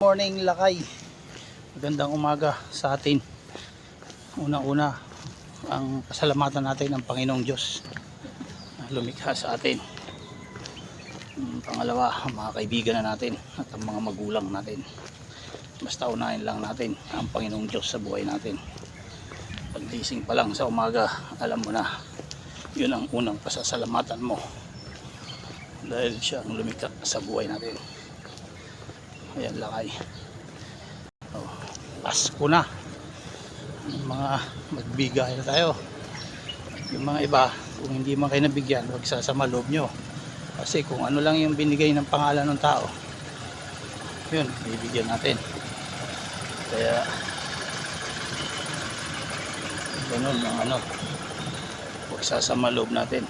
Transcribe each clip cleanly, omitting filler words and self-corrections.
Morning lakay. Magandang umaga sa atin. Unang-una, ang pasalamatan natin ng Panginoong Diyos na lumikha sa atin. Pangalawa, ang mga kaibigan na natin at ang mga magulang natin. Basta unahin lang natin ang Panginoong Diyos sa buhay natin. Paggising pa lang sa umaga, alam mo na, yun ang unang pasasalamatan mo. Dahil siya ang lumikha sa buhay natin. Ayan lakay. Pasko na. Yung mga magbigay na tayo. Yung mga iba, kung hindi man kayo nabigyan, huwag sasama loob nyo. Kasi kung ano lang yung binigay ng pangalan ng tao, yun, bibigyan natin. Kaya ganun ang ano, huwag sasama loob natin.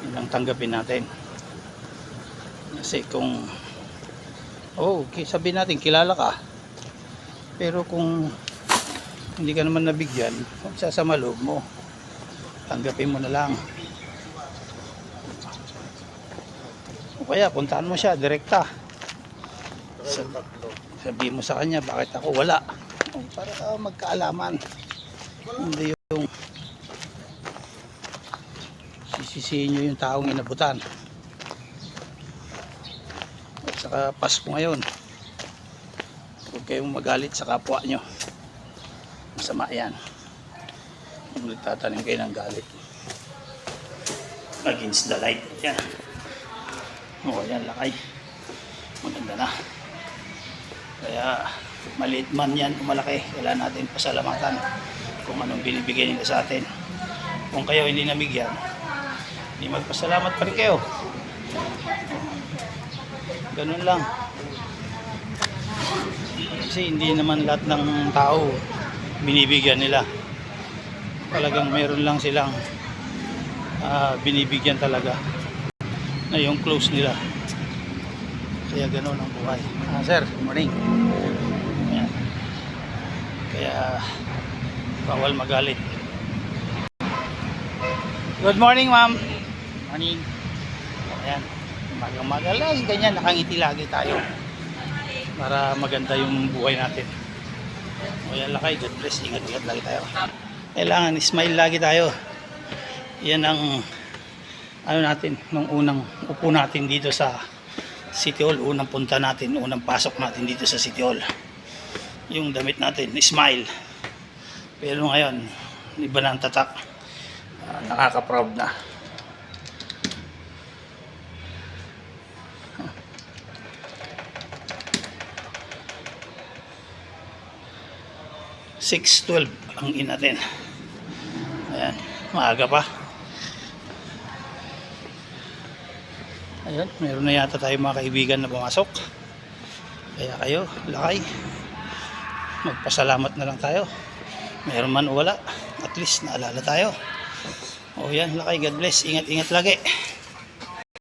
Yun ang tanggapin natin. Kasi kung sabihin natin kilala ka, pero kung hindi ka naman nabigyan, huwag sasama loob mo, tanggapin mo na lang. O kaya puntaan mo siya direkta, sabihin mo sa kanya bakit ako wala, para magkaalaman, hindi yung sisisihin nyo yung taong inabutan. At saka Pasko ngayon, huwag kayong magalit sa kapwa nyo, masama yan kung nagtatanim kayo ng galit against the light. Yan, yan lakay, maganda na. Kaya maliit man yan o malaki, kailangan natin pasalamatan kung anong binibigay nila sa atin. Kung kayo hindi nabigyan, hindi magpasalamat pa rin kayo. Ganun lang. Kasi hindi naman lahat ng tao binibigyan nila. Talagang meron lang silang binibigyan talaga na yung close nila. Kaya ganun ang buhay. Sir, good morning. Ayan. Kaya bawal magalit. Good morning, ma'am. Morning. Ayan. Umaga-umaga lang, ganyan, nakangiti lagi tayo para maganda yung buhay natin. O yan lakay, God bless, ingat-ingat lagi tayo. Kailangan smile lagi tayo. Yan ang ano natin, nung unang upo natin dito sa City Hall, unang punta natin, unang pasok natin dito sa City Hall. Yung damit natin, smile. Pero ngayon, iba na ang tatak. Nakaka-proud na. (6:12) ang in natin. Ayan, maaga pa. Ayan, meron na yata tayo mga kaibigan na pumasok. Kaya kayo, lakay, magpasalamat na lang tayo. Meron man o wala, at least naalala tayo. O yan lakay, God bless, ingat-ingat lagi.